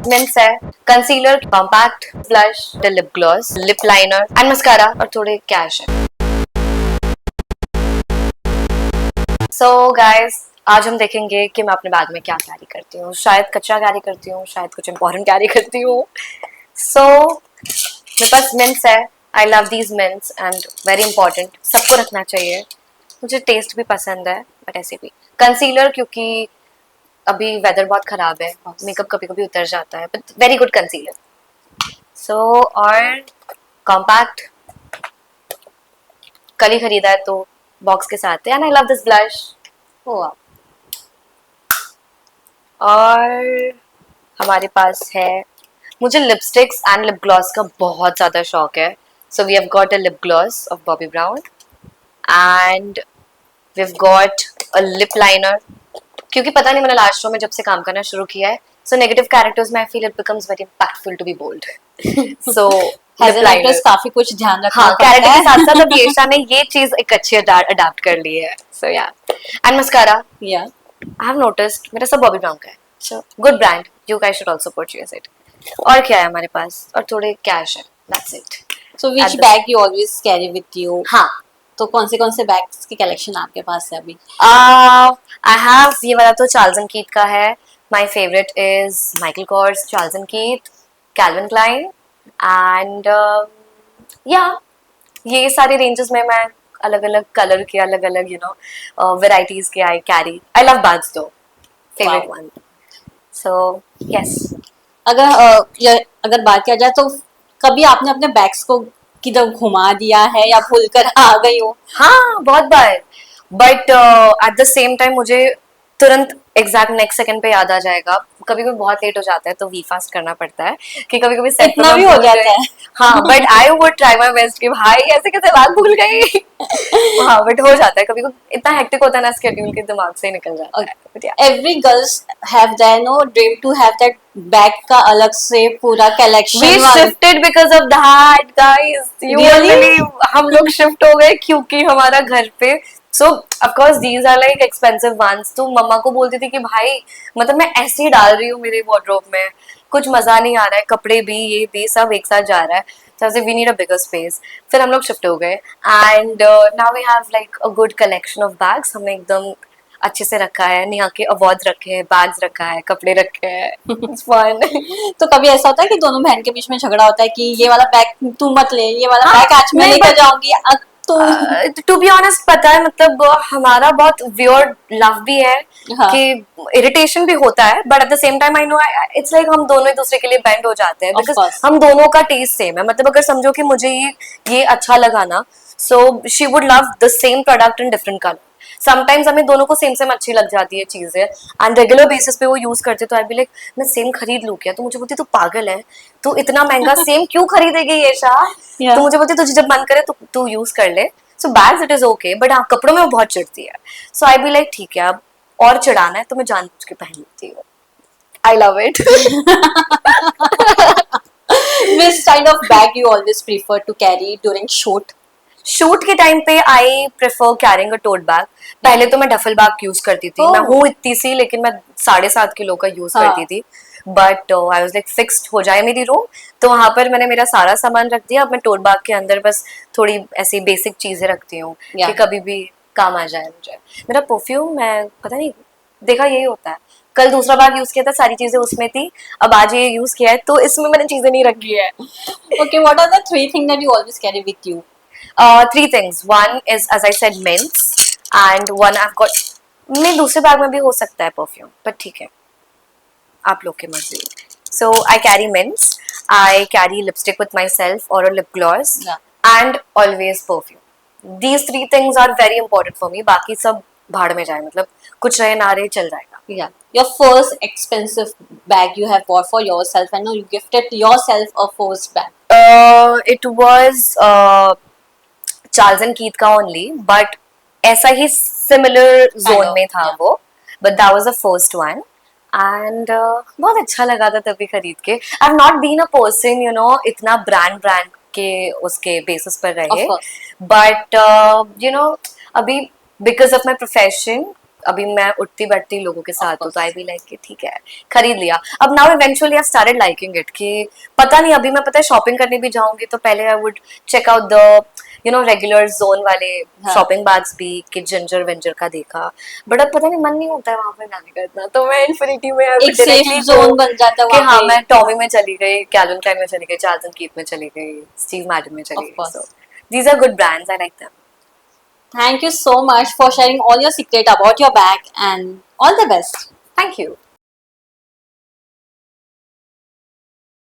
Mints है, concealer, compact, blush, lip gloss, lip liner and mascara और थोड़े cash है। सो गाइस, आज हम देखेंगे कि मैं अपने बैग में क्या कैरी करती हूँ। शायद कच्चा कैरी करती हूँ, शायद कुछ इंपॉर्टेंट कैरी करती हूँ। सो मेरे पास मिंट्स है। I love these mints and very important, सबको रखना चाहिए। मुझे टेस्ट भी पसंद है बट ऐसे भी। कंसीलर, क्योंकि अभी वेदर बहुत खराब है, मेकअप कभी कभी उतर जाता है, बट वेरी गुड कंसीलर। सो और कॉम्पैक्ट कल ही खरीदा है तो बॉक्स के साथ है। And I love this blush. और हमारे पास है, मुझे लिपस्टिक्स एंड लिप ग्लॉस का बहुत ज़्यादा शौक है। So we have got a lip gloss of Bobbi Brown and we have got a lip liner, क्योंकि पता नहीं मैंने लास्ट शो में जब से काम करना शुरू किया है, सो नेगेटिव कैरेक्टर्स में I feel it becomes very impactful to be bold. So lip liner, काफी कुछ ध्यान रखना हाँ, पड़ता कैरेक्टर है। के साथ साथ अब येशा ने ये चीज एक अच्छी अडाप्ट कर ली है। सो या एंड मस्कारा, या आई हैव नोटिस्ड मेरा सब बॉबी ब्राउन का है। So good brand, you guys should also purchase it. और क्या है हमारे पास, और थोड़े कैश है, that's it. So which At the- bag you always carry with you? हाँ, तो कौन से बैग्स की कलेक्शन आपके पास है अभी? आई हैव, ये वाला तो चार्ल्स एंड कीथ का है। My favourite is Michael Kors, Charles and Keith, Calvin Klein and या ये सारे रेंजेस में मैं अलग अलग कलर के, अलग अलग वेराइटीज के I carry. I love bags दो, फेवरेट वन। So yes. अगर बात किया जाए तो कभी आपने अपने बैग्स को किधर घुमा दिया है या भूलकर आ गई हो? हाँ, बहुत बार। But at the same time मुझे तुरंत एग्जैक्ट नेक्स्ट सेकंड पे याद आ जाएगा। कभी कभी बहुत लेट हो जाता है तो वी फास्ट करना पड़ता है कि कभी कभी सेट पे इतना मैं भी हो भूल जाता गई। है? हाँ, but I would try my best कि भाई ऐसे कैसे बात भूल गई। हाँ, बट हो जाता है कभी कभी, इतना हेक्टिक होता है ना स्केड्यूल के, दिमाग से ही निकल जाता है। But yeah every girls have that no dream to have that bag का अलग से पूरा we कलेक्शन वाला। shifted because of that guys, you won't really? believe, हम लोग शिफ्ट हो गए क्योंकि हमारा घर पे, so of course these are like expensive ones। तो मम्मा को बोलती थी कि भाई मतलब मैं ऐसे ही डाल रही हूँ मेरे वार्डरोब में, कुछ मजा नहीं आ रहा है, कपड़े भी ये भी सब एक साथ जा रहा है, so we need a bigger space। फिर हम लोग शिफ्ट हो गए and now we have like a good collection of bags। हमने एकदम अच्छे से रखा है, नेहा के अवार्ड रखे हैं, बैग्स रखा है, कपड़े रखे हैं। It's fun। तो कभी ऐसा होता है कि दोनों बहन के बीच में झगड़ा होता है कि ये वाला बैग तू मत ले, ये वाला हाँ, बैग आज मैं नहीं लेकर but जाऊंगी तू। टू बी ऑनेस्ट पता है, मतलब हमारा बहुत वियर्ड लव भी है हाँ, कि इरिटेशन भी होता है, but at the same time I know it's like हम दोनों एक दूसरे के लिए बेंड हो जाते हैं ऑफ बिकॉज कोर्स। हम दोनों का टेस्ट सेम है। मतलब अगर समझो कि मुझे ये अच्छा लगा ना, so she would love the same product in different colour. Sometimes हमें दोनों को सेम सेम अच्छी लग जाती है चीजें एंड रेगुलर बेसिस पे वो यूज करते, तो आई बी लाइक मैं सेम खरीद लूं क्या? तो मुझे बोलती तू पागल है, तू इतना महंगा सेम क्यों खरीदेगी ये शाह? या तो मुझे बोलती तुझे जब मन करे तो तू यूज कर ले। So bags it is okay, but हाँ कपड़ों में वो बहुत चिढ़ती है। सो आई बी लाइक ठीक है, अब और चिढ़ाना है तो मैं जानबूझ के पहन लेती हूँ। I love it. which kind of bag you always prefer to carry during shoot? Shoot के टाइम पे I prefer carrying a tote bag. पहले तो मैं डफल बैग यूज करती थी। मैं हूँ इतनी सी, लेकिन मैं 7.5 किलो का यूज करती थी। But I was like fixed हो जाए मेरी रूम, तो वहां पर मैंने मेरा सारा सामान रख दिया। अब मैं टोट बैग के अंदर बस थोड़ी ऐसी बेसिक चीजें रखती हूँ कि कभी भी काम आ जाए मुझे। मेरा परफ्यूम, मैं पता नहीं, देखा यही होता है। कल दूसरा बैग यूज किया था, सारी चीजें उसमें थी, अब आज ये यूज किया है तो इसमें मैंने चीजें नहीं रखी है। Okay, what are the three things that you always carry with you? Three things. One is, as I said, mints, and one I've got. मैं दूसरे बैग में भी हो सकता है परफ्यूम, पर ठीक है, आप लोग की मर्जी। So I carry mints, I carry lipstick with myself or a lip gloss, Yeah. and always perfume. These three things are very important for me. बाकी सब भाड़ में जाए, मतलब कुछ रहे ना रहे चल जाएगा। Yeah. Your first expensive bag you have bought for yourself. I know you gifted yourself a first bag. It was Charles and Keith का ओनली, बट ऐसा ही सिमिलर जोन में था yeah. वो, but that was the first one and बहुत अच्छा लगा था तभी खरीद के। I have not been a person इतना ब्रांड ब्रांड के उसके बेसिस पर Of रहे, course. बट अभी बिकॉज ऑफ माई प्रोफेशन अभी मैं उठती बैठती लोगों के साथ हूँ, तो आई बी लाइक कि ठीक है, खरीद लिया। अब now eventually I started liking it, कि पता नहीं, अभी मैं पता है शॉपिंग करने भी जाऊंगी तो पहले I would check out the regular zone वाले हाँ। शॉपिंग बैग्स भी, कि जिंजर विंजर का देखा, बट अब पता नहीं मन नहीं होता है वहां पर जाने का इतना, तो मैं इन्फिनिटी में एक सेफ जोन बन जाता है कि वहाँ हाँ पे। मैं टॉमी में चली गई, कैल्विन क्लाइन में चली गई, चार्ल्स एंड कीथ में चली गई, स्टीव मैडन में चली Of गई, course. So these are good brands, I like them. Thank you so much for sharing all your secret about your bag and all the best. Thank you.